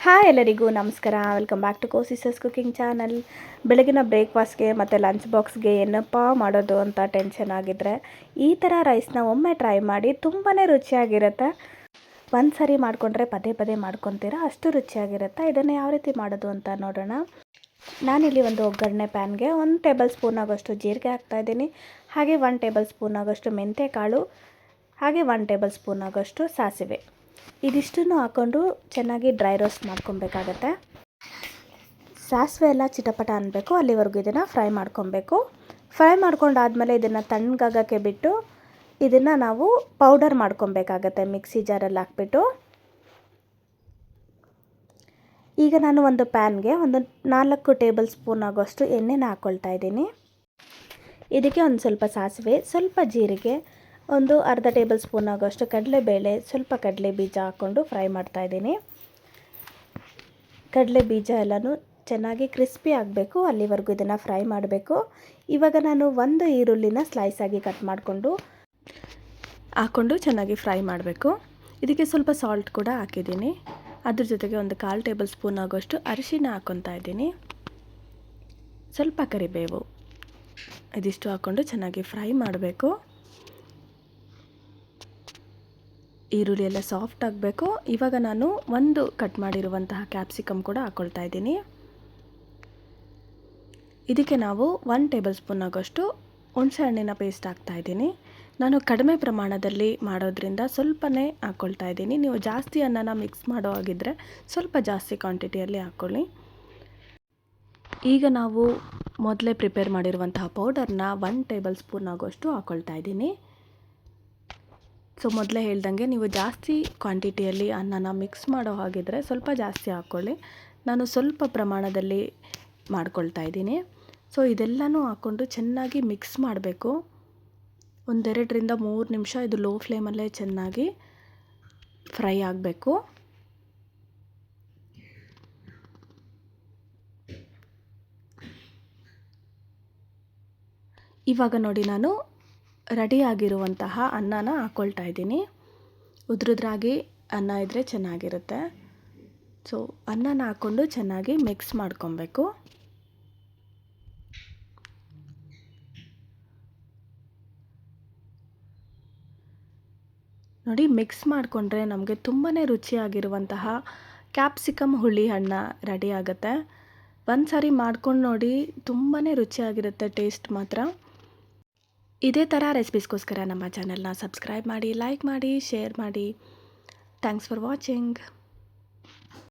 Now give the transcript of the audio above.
Hi ಎಲ್ಲರಿಗೂ ನಮಸ್ಕಾರ. Welcome back to ಕೋಸಿಸಸ್ ಕುಕಿಂಗ್ ಚಾನಲ್. ಬೆಳಗಿನ ಬ್ರೇಕ್ಫಾಸ್ಟ್ಗೆ ಮತ್ತು ಲಂಚ್ ಬಾಕ್ಸ್ಗೆ ಏನಪ್ಪ ಮಾಡೋದು ಅಂತ ಟೆನ್ಷನ್ ಆಗಿದ್ದರೆ ಈ ಥರ ರೈಸ್ನ ಒಮ್ಮೆ ಟ್ರೈ ಮಾಡಿ. ತುಂಬಾ ರುಚಿಯಾಗಿರುತ್ತೆ. ಒಂದು ಸರಿ ಮಾಡಿಕೊಂಡ್ರೆ ಪದೇ ಪದೇ ಮಾಡ್ಕೊತೀರಾ, ಅಷ್ಟು ರುಚಿಯಾಗಿರುತ್ತೆ. ಇದನ್ನು ಯಾವ ರೀತಿ ಮಾಡೋದು ಅಂತ ನೋಡೋಣ. ನಾನಿಲ್ಲಿ ಒಂದು ಒಗ್ಗರಣೆ ಪ್ಯಾನ್ಗೆ 1 ಟೇಬಲ್ ಸ್ಪೂನ್ ಆಗೋಷ್ಟು ಜೀರಿಗೆ ಹಾಕ್ತಾಯಿದ್ದೀನಿ. ಹಾಗೆ 1 ಟೇಬಲ್ ಸ್ಪೂನ್ ಆಗೋಷ್ಟು ಮೆಂತ್ಯಕಾಳು, ಹಾಗೆ 1 ಟೇಬಲ್ ಸ್ಪೂನ್ ಆಗೋಷ್ಟು ಸಾಸಿವೆ. ಇದಿಷ್ಟನ್ನು ಹಾಕ್ಕೊಂಡು ಚೆನ್ನಾಗಿ ಡ್ರೈ ರೋಸ್ಟ್ ಮಾಡ್ಕೊಬೇಕಾಗತ್ತೆ. ಸಾಸಿವೆ ಎಲ್ಲ ಚಿಟಪಟ ಅನ್ನಬೇಕು, ಅಲ್ಲಿವರೆಗೂ ಇದನ್ನು ಫ್ರೈ ಮಾಡ್ಕೊಬೇಕು. ಫ್ರೈ ಮಾಡ್ಕೊಂಡಾದಮೇಲೆ ಇದನ್ನು ತಣ್ಣಗಾಗೋಕ್ಕೆ ಬಿಟ್ಟು ಇದನ್ನು ನಾವು ಪೌಡರ್ ಮಾಡ್ಕೊಬೇಕಾಗತ್ತೆ ಮಿಕ್ಸಿ ಜಾರಲ್ಲಿ ಹಾಕ್ಬಿಟ್ಟು. ಈಗ ನಾನು ಒಂದು ಪ್ಯಾನ್ಗೆ 4 ಟೇಬಲ್ ಸ್ಪೂನ್ ಆಗೋಷ್ಟು ಎಣ್ಣೆನ ಹಾಕ್ಕೊಳ್ತಾ ಇದ್ದೀನಿ. ಇದಕ್ಕೆ ಒಂದು ಸ್ವಲ್ಪ ಸಾಸಿವೆ, ಸ್ವಲ್ಪ ಜೀರಿಗೆ, ಒಂದು ಅರ್ಧ ಟೇಬಲ್ ಸ್ಪೂನ್ ಆಗೋಷ್ಟು ಕಡಲೆಬೇಳೆ, ಸ್ವಲ್ಪ ಕಡಲೆ ಬೀಜ ಹಾಕ್ಕೊಂಡು ಫ್ರೈ ಮಾಡ್ತಾಯಿದ್ದೀನಿ. ಕಡಲೆ ಬೀಜ ಎಲ್ಲನೂ ಚೆನ್ನಾಗಿ ಕ್ರಿಸ್ಪಿ ಆಗಬೇಕು, ಅಲ್ಲಿವರೆಗೂ ಇದನ್ನು ಫ್ರೈ ಮಾಡಬೇಕು. ಇವಾಗ ನಾನು 1 ಈರುಳ್ಳಿನ ಸ್ಲೈಸ್ ಆಗಿ ಕಟ್ ಮಾಡಿಕೊಂಡು ಹಾಕ್ಕೊಂಡು ಚೆನ್ನಾಗಿ ಫ್ರೈ ಮಾಡಬೇಕು. ಇದಕ್ಕೆ ಸ್ವಲ್ಪ ಸಾಲ್ಟ್ ಕೂಡ ಹಾಕಿದ್ದೀನಿ. ಅದ್ರ ಜೊತೆಗೆ ಒಂದು 1/4 ಟೇಬಲ್ ಸ್ಪೂನ್ ಆಗೋಷ್ಟು ಅರಿಶಿನ ಹಾಕ್ಕೊತಾ ಇದ್ದೀನಿ. ಸ್ವಲ್ಪ ಕರಿಬೇವು, ಇದಿಷ್ಟು ಹಾಕ್ಕೊಂಡು ಚೆನ್ನಾಗಿ ಫ್ರೈ ಮಾಡಬೇಕು. ಈರುಳ್ಳಿ ಎಲ್ಲ ಸಾಫ್ಟ್ ಆಗಬೇಕು. ಇವಾಗ ನಾನು ಒಂದು ಕಟ್ ಮಾಡಿರುವಂತಹ ಕ್ಯಾಪ್ಸಿಕಮ್ ಕೂಡ ಹಾಕ್ಕೊಳ್ತಾ ಇದ್ದೀನಿ. ಇದಕ್ಕೆ ನಾವು 1 ಟೇಬಲ್ ಸ್ಪೂನ್ ಆಗೋಷ್ಟು ಹುಣಸೆ ಹಣ್ಣಿನ ಪೇಸ್ಟ್ ಹಾಕ್ತಾ ಇದ್ದೀನಿ. ನಾನು ಕಡಿಮೆ ಪ್ರಮಾಣದಲ್ಲಿ ಮಾಡೋದ್ರಿಂದ ಸ್ವಲ್ಪನೇ ಹಾಕ್ಕೊಳ್ತಾ ಇದ್ದೀನಿ. ನೀವು ಜಾಸ್ತಿ ಅನ್ನನ ಮಿಕ್ಸ್ ಮಾಡೋ ಹಾಗಿದ್ರೆ ಸ್ವಲ್ಪ ಜಾಸ್ತಿ ಕ್ವಾಂಟಿಟಿಯಲ್ಲಿ ಹಾಕ್ಕೊಳ್ಳಿ. ಈಗ ನಾವು ಮೊದಲೇ ಪ್ರಿಪೇರ್ ಮಾಡಿರುವಂತಹ ಪೌಡರ್ನ 1 ಟೇಬಲ್ ಸ್ಪೂನ್ ಆಗೋಷ್ಟು ಹಾಕ್ಕೊಳ್ತಾ ಇದ್ದೀನಿ. ಸೊ ಮೊದಲೇ ಹೇಳ್ದಂಗೆ ನೀವು ಜಾಸ್ತಿ ಕ್ವಾಂಟಿಟಿಯಲ್ಲಿ ಅನ್ನನ ಮಿಕ್ಸ್ ಮಾಡೋ ಹಾಗಿದ್ರೆ ಸ್ವಲ್ಪ ಜಾಸ್ತಿ ಹಾಕ್ಕೊಳ್ಳಿ. ನಾನು ಸ್ವಲ್ಪ ಪ್ರಮಾಣದಲ್ಲಿ ಮಾಡ್ಕೊಳ್ತಾ ಇದ್ದೀನಿ. ಸೊ ಇದೆಲ್ಲನೂ ಹಾಕ್ಕೊಂಡು ಚೆನ್ನಾಗಿ ಮಿಕ್ಸ್ ಮಾಡಬೇಕು. 1-2 ರಿಂದ 3 ನಿಮಿಷ ಇದು ಲೋ ಫ್ಲೇಮಲ್ಲೇ ಚೆನ್ನಾಗಿ ಫ್ರೈ ಆಗಬೇಕು. ಇವಾಗ ನೋಡಿ, ನಾನು ರೆಡಿಯಾಗಿರುವಂತಹ ಅನ್ನನ ಹಾಕ್ಕೊಳ್ತಾ ಇದ್ದೀನಿ. ಉದ್ರುದ್ರಾಗಿ ಅನ್ನ ಇದ್ದರೆ ಚೆನ್ನಾಗಿರುತ್ತೆ. ಸೊ ಅನ್ನನ ಹಾಕ್ಕೊಂಡು ಚೆನ್ನಾಗಿ ಮಿಕ್ಸ್ ಮಾಡ್ಕೊಬೇಕು. ನೋಡಿ, ಮಿಕ್ಸ್ ಮಾಡಿಕೊಂಡ್ರೆ ನಮಗೆ ತುಂಬಾ ರುಚಿಯಾಗಿರುವಂತಹ ಕ್ಯಾಪ್ಸಿಕಮ್ ಹುಳಿ ಅನ್ನ ರೆಡಿ ಆಗುತ್ತೆ. ಒಂದು ಸಾರಿ ಮಾಡ್ಕೊಂಡು ನೋಡಿ, ತುಂಬಾ ರುಚಿಯಾಗಿರುತ್ತೆ ಟೇಸ್ಟ್ ಮಾತ್ರ. ಇದೇ ಥರ ರೆಸಿಪೀಸ್ಗೋಸ್ಕರ ನಮ್ಮ ಚಾನಲ್ನ ಸಬ್ಸ್ಕ್ರೈಬ್ ಮಾಡಿ, ಲೈಕ್ ಮಾಡಿ, ಶೇರ್ ಮಾಡಿ. Thanks for watching.